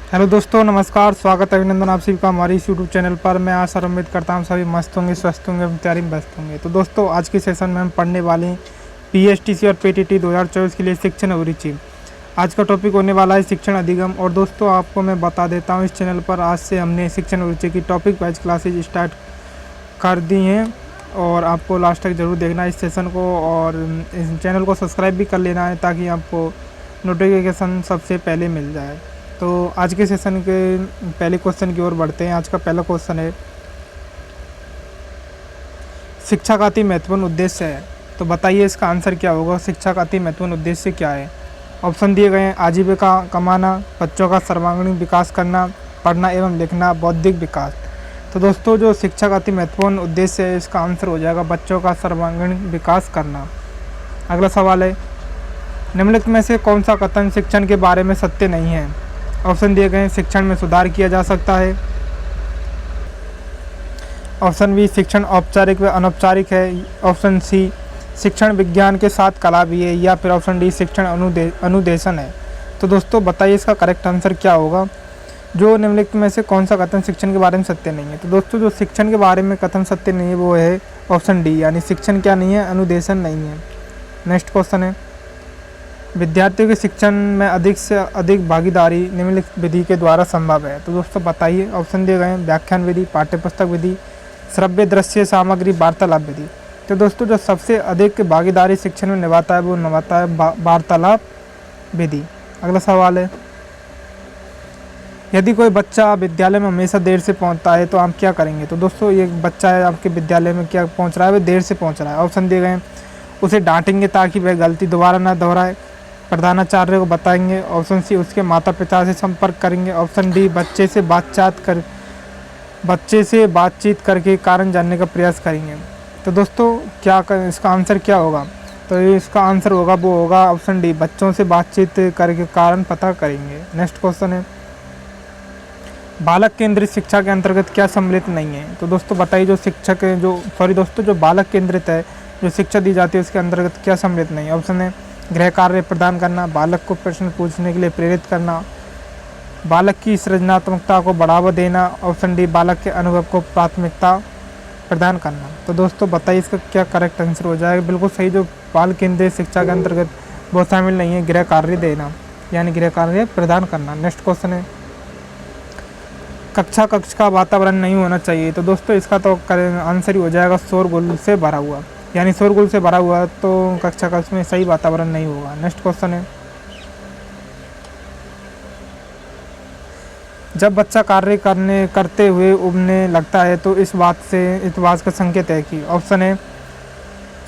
Hello दोस्तों, नमस्कार। स्वागत है, अभिनंदन आप सभी का हमारी इस यूट्यूब चैनल पर। मैं आशा और उम्मीद करता हूँ सभी मस्त होंगे, स्वस्थ होंगे, तैयारी में व्यस्त होंगे। तो दोस्तों, आज के सेशन में हम पढ़ने वाले हैं पीएसटीसी और पीटीटी 2024 के लिए शिक्षण अभिरुचि। आज का टॉपिक होने वाला है शिक्षण अधिगम। और दोस्तों, आपको मैं बता देता हूँ, इस चैनल पर आज से हमने शिक्षण अभिरुचि की टॉपिक वाइज क्लासेज स्टार्ट कर दी हैं और आपको लास्ट तक ज़रूर देखना है इस सेशन को, और इस चैनल को सब्सक्राइब भी कर लेना है ताकि आपको नोटिफिकेशन सबसे पहले मिल जाए। तो आज के सेशन के पहले क्वेश्चन की ओर बढ़ते हैं। आज का पहला क्वेश्चन है, शिक्षा का अति महत्वपूर्ण उद्देश्य है। तो बताइए इसका आंसर क्या होगा। शिक्षा का अति महत्वपूर्ण उद्देश्य क्या है। ऑप्शन दिए गए हैं, आजीविका कमाना, बच्चों का सर्वांगीण विकास करना, पढ़ना एवं लिखना, बौद्धिक विकास। तो दोस्तों, जो शिक्षा का अति महत्वपूर्ण उद्देश्य है, इसका आंसर हो जाएगा बच्चों का सर्वांगीण विकास करना। अगला सवाल है, निम्नलिखित में से कौन सा कथन शिक्षण के बारे में सत्य नहीं है। ऑप्शन दिए गए हैं, शिक्षण में सुधार किया जा सकता है। ऑप्शन बी, शिक्षण औपचारिक व अनौपचारिक है। ऑप्शन सी, शिक्षण विज्ञान के साथ कला भी है। या फिर ऑप्शन डी, शिक्षण अनुदेशन है। तो दोस्तों, बताइए इसका करेक्ट आंसर क्या होगा। जो निम्नलिखित में से कौन सा कथन शिक्षण के बारे में सत्य नहीं है। तो दोस्तों, जो शिक्षण के बारे में कथन सत्य नहीं है वो है ऑप्शन डी, यानी शिक्षण क्या नहीं है, अनुदेशन नहीं है। नेक्स्ट क्वेश्चन है, विद्यार्थियों के शिक्षण में अधिक से अधिक भागीदारी निम्नलिखित विधि के द्वारा संभव है। तो दोस्तों, बताइए। ऑप्शन दिए गए हैं, व्याख्यान विधि, पाठ्यपुस्तक विधि, श्रव्य दृश्य सामग्री, वार्तालाप विधि। तो दोस्तों, जो सबसे अधिक भागीदारी शिक्षण में निभाता है वो निभाता है वार्तालाप विधि। अगला सवाल है, यदि कोई बच्चा विद्यालय में हमेशा देर से पहुंचता है तो आप क्या करेंगे। तो दोस्तों, ये बच्चा है आपके विद्यालय में क्या पहुंच रहा है, वह देर से पहुंच रहा है। ऑप्शन दिए गए हैं, उसे डांटेंगे ताकि वह गलती दोबारा ना दोहराए, प्रधानाचार्य को बताएंगे। ऑप्शन सी, उसके माता पिता से संपर्क करेंगे। ऑप्शन डी, बच्चे से बातचीत करके कारण जानने का प्रयास करेंगे। तो दोस्तों, इसका आंसर क्या होगा। तो इसका आंसर होगा वो होगा ऑप्शन डी, बच्चों से बातचीत करके कारण पता करेंगे। नेक्स्ट क्वेश्चन है, बालक केंद्रित शिक्षा के अंतर्गत क्या सम्मिलित नहीं है। तो दोस्तों, बताइए जो बालक केंद्रित है, जो शिक्षा दी जाती है उसके अंतर्गत क्या सम्मिलित नहीं है। ऑप्शन है, गृह कार्य प्रदान करना, बालक को प्रश्न पूछने के लिए प्रेरित करना, बालक की सृजनात्मकता को बढ़ावा देना। ऑप्शन डी, बालक के अनुभव को प्राथमिकता प्रदान करना। तो दोस्तों, बताइए इसका क्या करेक्ट आंसर हो जाएगा। बिल्कुल सही, जो बाल केंद्रित शिक्षा के अंतर्गत वो शामिल नहीं है, गृह कार्य देना यानी गृह कार्य प्रदान करना। नेक्स्ट क्वेश्चन है, कक्ष का वातावरण नहीं होना चाहिए। तो दोस्तों, इसका तो आंसर ही हो जाएगा शोरगुल से भरा हुआ, यानी शोरगुल से भरा हुआ तो कक्ष में सही वातावरण नहीं होगा। नेक्स्ट क्वेश्चन है, जब बच्चा कार्य करते हुए उबने लगता है तो इस बात का संकेत है कि। ऑप्शन है,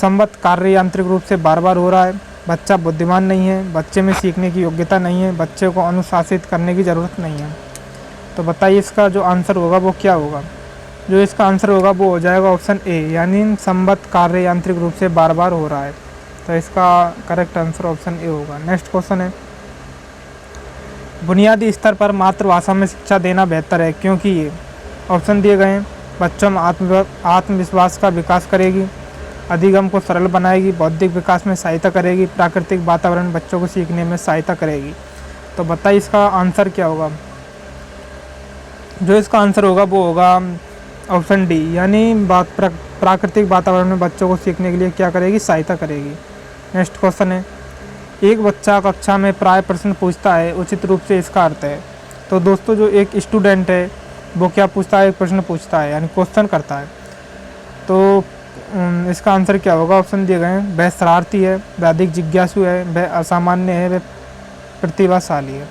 संबद्ध कार्य यांत्रिक रूप से बार बार हो रहा है, बच्चा बुद्धिमान नहीं है, बच्चे में सीखने की योग्यता नहीं है, बच्चे को अनुशासित करने की ज़रूरत नहीं है। तो बताइए इसका जो आंसर होगा वो क्या होगा। जो इसका आंसर होगा वो हो जाएगा ऑप्शन ए, यानी संबद्ध कार्य यांत्रिक रूप से बार बार हो रहा है। तो इसका करेक्ट आंसर ऑप्शन ए होगा। नेक्स्ट क्वेश्चन है, बुनियादी स्तर पर मातृभाषा में शिक्षा देना बेहतर है क्योंकि ये। ऑप्शन दिए गए हैं, बच्चों में आत्मविश्वास का विकास करेगी, अधिगम को सरल बनाएगी, बौद्धिक विकास में सहायता करेगी, प्राकृतिक वातावरण बच्चों को सीखने में सहायता करेगी। तो बताइए इसका आंसर क्या होगा। जो इसका आंसर होगा वो होगा ऑप्शन डी, यानी प्राकृतिक वातावरण में बच्चों को सीखने के लिए क्या करेगी, सहायता करेगी। नेक्स्ट क्वेश्चन है, एक बच्चा कक्षा में प्राय प्रश्न पूछता है, उचित रूप से इसका अर्थ है। तो दोस्तों, जो एक स्टूडेंट है वो क्या पूछता है, एक प्रश्न पूछता है यानी क्वेश्चन करता है। तो इसका आंसर क्या होगा। ऑप्शन दिए गए हैं, वह शरारती है, वह अधिक जिज्ञासु है, वह असामान्य है, वह प्रतिभाशाली है।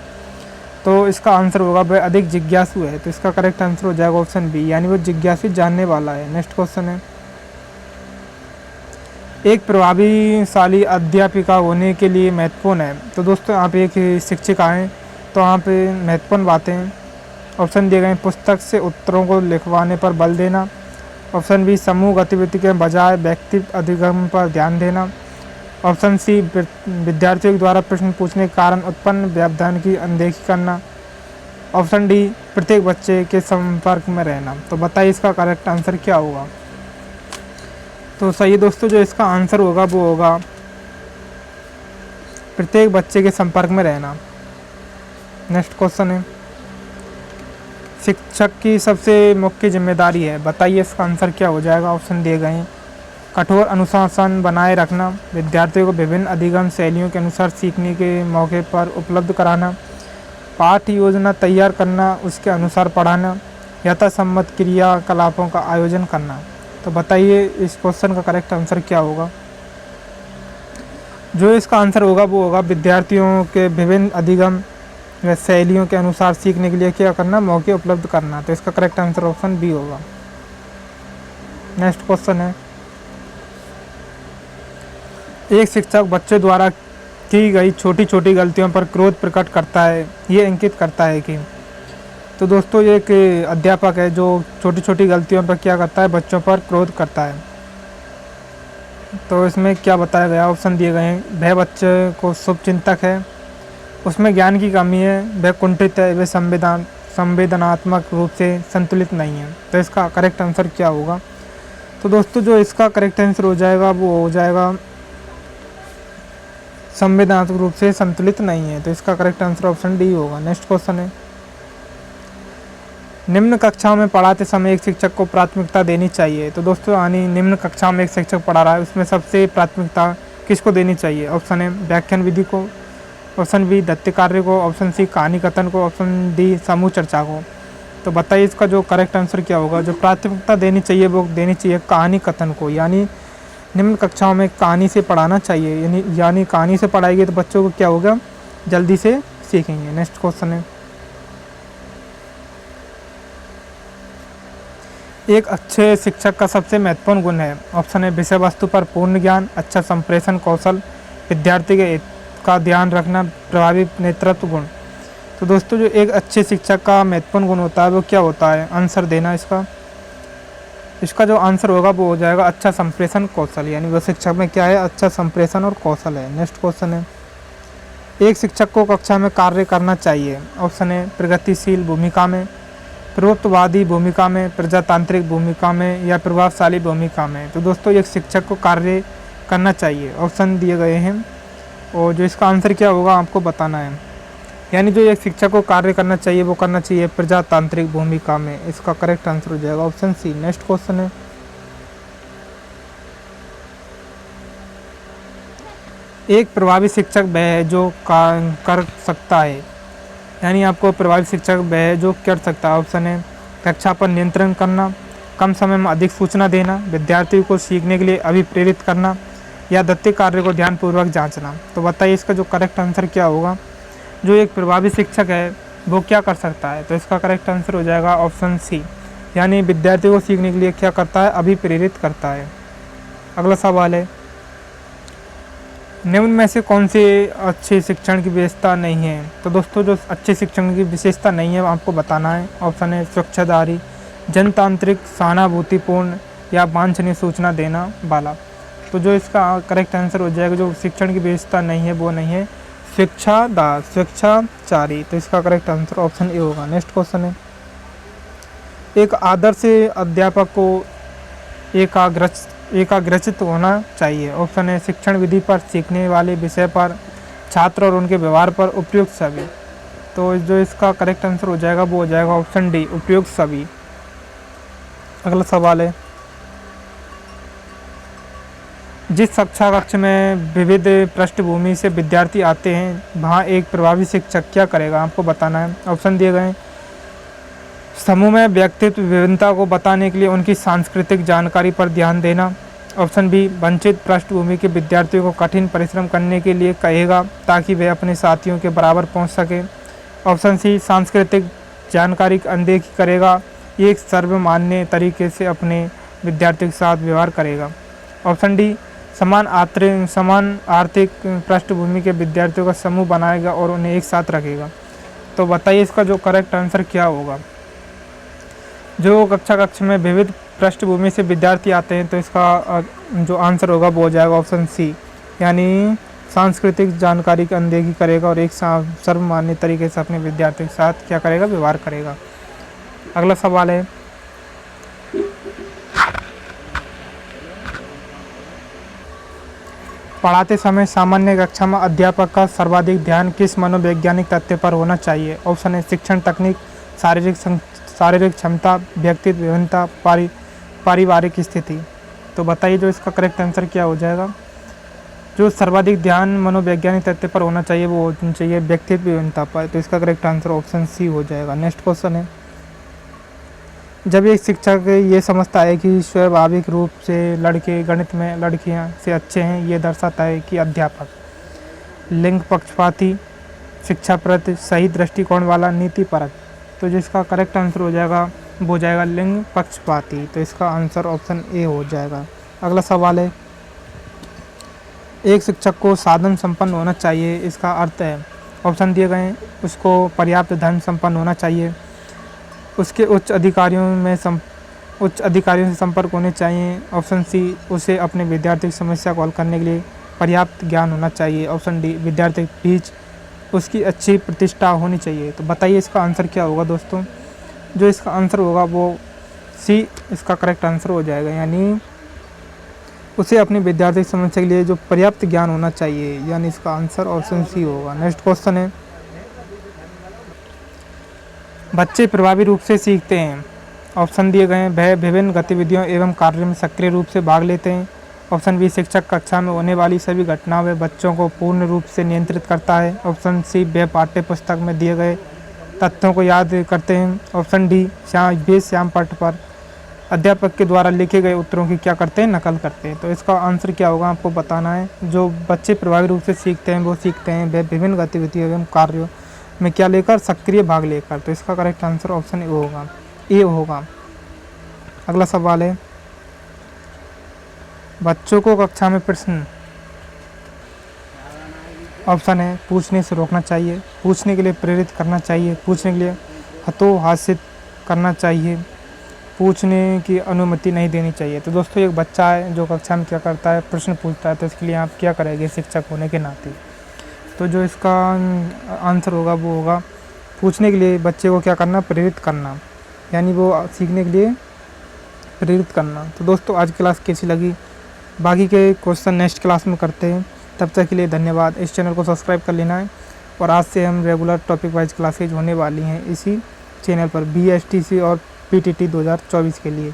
तो इसका आंसर होगा वह अधिक जिज्ञासु है। तो इसका करेक्ट आंसर हो जाएगा ऑप्शन बी, यानी वो जिज्ञासु जानने वाला है। नेक्स्ट क्वेश्चन है, एक प्रभावशाली अध्यापिका होने के लिए महत्वपूर्ण है। तो दोस्तों, आप एक शिक्षिका हैं तो यहाँ पे महत्वपूर्ण बातें। ऑप्शन दिए गए, पुस्तक से उत्तरों को लिखवाने पर बल देना। ऑप्शन बी, समूह गतिविधि के बजाय व्यक्तिगत अधिगम पर ध्यान देना। ऑप्शन सी, विद्यार्थियों द्वारा प्रश्न पूछने के कारण उत्पन्न व्यवधान की अनदेखी करना। ऑप्शन डी, प्रत्येक बच्चे के संपर्क में रहना। तो बताइए इसका करेक्ट आंसर क्या होगा। तो सही दोस्तों, जो इसका आंसर होगा वो होगा प्रत्येक बच्चे के संपर्क में रहना। नेक्स्ट क्वेश्चन है, शिक्षक की सबसे मुख्य जिम्मेदारी है? बताइए इसका आंसर क्या हो जाएगा। ऑप्शन दिए गए हैं। कठोर अनुशासन बनाए रखना, विद्यार्थियों को विभिन्न अधिगम शैलियों के अनुसार सीखने के मौके पर उपलब्ध कराना, पाठ्य योजना तैयार करना, उसके अनुसार पढ़ाना, यथासम्मत क्रियाकलापों का आयोजन करना। तो बताइए इस क्वेश्चन का करेक्ट आंसर क्या होगा। जो इसका आंसर होगा वो होगा विद्यार्थियों के विभिन्न अधिगम व शैलियों के अनुसार सीखने के लिए क्या करना, मौके उपलब्ध करना। तो इसका करेक्ट आंसर ऑप्शन बी होगा। नेक्स्ट क्वेश्चन है, एक शिक्षक बच्चे द्वारा की गई छोटी छोटी गलतियों पर क्रोध प्रकट करता है, ये इंगित करता है कि। तो दोस्तों ये एक अध्यापक है जो छोटी छोटी गलतियों पर क्या करता है, बच्चों पर क्रोध करता है। तो इसमें क्या बताया गया, ऑप्शन दिए गए हैं। वह बच्चे को शुभचिंतक है, उसमें ज्ञान की कमी है, वह कुंठित है, वह संवेदनात्मक रूप से संतुलित नहीं है। तो इसका करेक्ट आंसर क्या होगा। तो दोस्तों जो इसका करेक्ट आंसर हो जाएगा वो हो जाएगा संवेदनात्मक रूप से संतुलित नहीं है। तो इसका करेक्ट आंसर ऑप्शन डी होगा। नेक्स्ट क्वेश्चन है, निम्न कक्षाओं में पढ़ाते समय एक शिक्षक को प्राथमिकता देनी चाहिए। तो दोस्तों यानी निम्न कक्षाओं में एक शिक्षक पढ़ा रहा है, उसमें सबसे प्राथमिकता किसको देनी चाहिए। ऑप्शन है व्याख्यान विधि को, ऑप्शन बी दत्त कार्य को, ऑप्शन सी कहानी कथन को, ऑप्शन डी समूह चर्चा को। तो बताइए इसका जो करेक्ट आंसर क्या होगा। जो प्राथमिकता देनी चाहिए वो देनी चाहिए कहानी कथन को, यानी निम्न कक्षाओं में कहानी से पढ़ाना चाहिए, यानी कहानी से पढ़ाएगी तो बच्चों को क्या होगा, जल्दी से सीखेंगे। नेक्स्ट क्वेश्चन है, एक अच्छे शिक्षक का सबसे महत्वपूर्ण गुण है। ऑप्शन है विषय वस्तु पर पूर्ण ज्ञान, अच्छा संप्रेषण कौशल, विद्यार्थी के हित का ध्यान रखना, प्रभावी नेतृत्व गुण। तो दोस्तों जो एक अच्छे शिक्षक का महत्वपूर्ण गुण होता है वो क्या होता है, आंसर देना इसका जो आंसर होगा वो हो जाएगा अच्छा संप्रेषण कौशल, यानी वो शिक्षक में क्या है, अच्छा संप्रेषण और कौशल है। नेक्स्ट क्वेश्चन है, एक शिक्षक को कक्षा में कार्य करना चाहिए। ऑप्शन है प्रगतिशील भूमिका में, प्रभुत्ववादी भूमिका में, प्रजातांत्रिक भूमिका में या प्रभावशाली भूमिका में। तो दोस्तों एक शिक्षक को कार्य करना चाहिए, ऑप्शन दिए गए हैं और जो इसका आंसर क्या होगा आपको बताना है। यानी जो एक शिक्षक को कार्य करना चाहिए वो करना चाहिए प्रजातांत्रिक भूमिका में। इसका करेक्ट आंसर हो जाएगा ऑप्शन सी। नेक्स्ट क्वेश्चन है, एक प्रभावी शिक्षक वह है जो कर सकता है, यानी आपको प्रभावी शिक्षक वह है जो कर सकता है। ऑप्शन है कक्षा पर नियंत्रण करना, कम समय में अधिक सूचना देना, विद्यार्थियों को सीखने के लिए अभिप्रेरित करना या दत्त कार्य को ध्यानपूर्वक जांचना। तो बताइए इसका जो करेक्ट आंसर क्या होगा। जो एक प्रभावी शिक्षक है वो क्या कर सकता है। तो इसका करेक्ट आंसर हो जाएगा ऑप्शन सी, यानी विद्यार्थियों को सीखने के लिए क्या करता है, अभिप्रेरित करता है। अगला सवाल है, निम्न में से कौन से अच्छे शिक्षण की विशेषता नहीं है। तो दोस्तों जो अच्छे शिक्षण की विशेषता नहीं है आपको बताना है। ऑप्शन है स्वच्छाधारी, जनतांत्रिक, सहानुभूतिपूर्ण या वांछनीय सूचना देना वाला। तो जो इसका करेक्ट आंसर हो जाएगा, जो शिक्षण की विशेषता नहीं है वो नहीं है स्वेच्छाचारी। तो इसका करेक्ट आंसर ऑप्शन ए होगा। नेक्स्ट क्वेश्चन है, एक आदर्श अध्यापक को एकाग्रचित होना चाहिए। ऑप्शन है शिक्षण विधि पर, सीखने वाले विषय पर, छात्र और उनके व्यवहार पर, उपयुक्त सभी। तो जो इसका करेक्ट आंसर हो जाएगा वो हो जाएगा ऑप्शन डी, उपयुक्त सभी। अगला सवाल है, जिस कक्षा कक्ष में विविध पृष्ठभूमि से विद्यार्थी आते हैं वहाँ एक प्रभावी शिक्षक क्या करेगा आपको बताना है। ऑप्शन दिए गए हैं, समूह में व्यक्तित्व विभिन्नता को बताने के लिए उनकी सांस्कृतिक जानकारी पर ध्यान देना। ऑप्शन बी वंचित पृष्ठभूमि के विद्यार्थियों को कठिन परिश्रम करने के लिए कहेगा ताकि वे अपने साथियों के बराबर पहुंच सके। ऑप्शन सी सांस्कृतिक जानकारी की अनदेखी करेगा, एक सर्वमान्य तरीके से अपने विद्यार्थियों के साथ व्यवहार करेगा। ऑप्शन डी समान आर्थिक पृष्ठभूमि के विद्यार्थियों का समूह बनाएगा और उन्हें एक साथ रखेगा। तो बताइए इसका जो करेक्ट आंसर क्या होगा। जो कक्षा में विविध पृष्ठभूमि से विद्यार्थी आते हैं तो इसका जो आंसर होगा वो हो जाएगा ऑप्शन सी, यानी सांस्कृतिक जानकारी की अनदेखी करेगा और एक सर्वमान्य तरीके से अपने विद्यार्थियों के साथ क्या करेगा, व्यवहार करेगा। अगला सवाल है, पढ़ाते समय सामान्य कक्षा में अध्यापक का सर्वाधिक ध्यान किस मनोवैज्ञानिक तथ्य पर होना चाहिए। ऑप्शन है शिक्षण तकनीक, शारीरिक शारीरिक क्षमता, व्यक्तित्व विभिन्नता, पारिवारिक स्थिति। तो बताइए जो इसका करेक्ट आंसर क्या हो जाएगा। जो सर्वाधिक ध्यान मनोवैज्ञानिक तथ्य पर होना चाहिए वो होना चाहिए व्यक्तित्व विभिन्नता पर। तो इसका करेक्ट आंसर ऑप्शन सी हो जाएगा। नेक्स्ट क्वेश्चन है, जब एक शिक्षक ये समझता है कि स्वाभाविक रूप से लड़के गणित में लड़कियां से अच्छे हैं, ये दर्शाता है कि अध्यापक लिंग पक्षपाती, शिक्षाप्रद, सही दृष्टिकोण वाला, नीतिपरक। तो जिसका करेक्ट आंसर हो जाएगा वो हो जाएगा लिंग पक्षपाती। तो इसका आंसर ऑप्शन ए हो जाएगा। अगला सवाल है, एक शिक्षक को साधन संपन्न होना चाहिए, इसका अर्थ है, ऑप्शन दिए गए हैं, उसको पर्याप्त धन संपन्न होना चाहिए, उसके उच्च अधिकारियों से संपर्क होने चाहिए, ऑप्शन सी, उसे अपने विद्यार्थी की समस्या को हल करने के लिए पर्याप्त ज्ञान होना चाहिए, ऑप्शन डी, विद्यार्थी के बीच उसकी अच्छी प्रतिष्ठा होनी चाहिए। तो बताइए इसका आंसर क्या होगा दोस्तों। जो इसका आंसर होगा वो सी इसका करेक्ट आंसर हो जाएगा, यानी उसे अपने विद्यार्थी की समस्या के लिए जो पर्याप्त ज्ञान होना चाहिए, यानी इसका आंसर ऑप्शन सी होगा। नेक्स्ट क्वेश्चन है, बच्चे प्रभावी रूप से सीखते हैं, ऑप्शन दिए गए हैं, वह विभिन्न गतिविधियों एवं कार्यों में सक्रिय रूप से भाग लेते हैं, ऑप्शन बी, शिक्षक कक्षा में होने वाली सभी घटनाओं में बच्चों को पूर्ण रूप से नियंत्रित करता है, ऑप्शन सी, वे पाठ्य पुस्तक में दिए गए तथ्यों को याद करते हैं, ऑप्शन डी, श्याम पट्ट पर अध्यापक के द्वारा लिखे गए उत्तरों की क्या करते हैं, नकल करते हैं। तो इसका आंसर क्या होगा आपको बताना है। जो बच्चे प्रभावी रूप से सीखते हैं वो सीखते हैं वे विभिन्न गतिविधियों एवं कार्यों में क्या लेकर, सक्रिय भाग लेकर। तो इसका करेक्ट आंसर ऑप्शन ए होगा। अगला सवाल है, बच्चों को कक्षा में प्रश्न, ऑप्शन है, पूछने से रोकना चाहिए, पूछने के लिए प्रेरित करना चाहिए, पूछने के लिए हतोत्साहित करना चाहिए, पूछने की अनुमति नहीं देनी चाहिए। तो दोस्तों एक बच्चा है जो कक्षा में क्या करता है, प्रश्न पूछता है, तो इसके लिए आप क्या करेंगे शिक्षक होने के नाते। तो जो इसका आंसर होगा वो होगा, पूछने के लिए बच्चे को क्या करना, प्रेरित करना, यानी वो सीखने के लिए प्रेरित करना। तो दोस्तों आज क्लास कैसी लगी, बाकी के क्वेश्चन नेक्स्ट क्लास में करते हैं। तब तक के लिए धन्यवाद। इस चैनल को सब्सक्राइब कर लेना है, और आज से हम रेगुलर टॉपिक वाइज क्लासेज होने वाली हैं इसी चैनल पर, BSTC और PTT 2024 के लिए।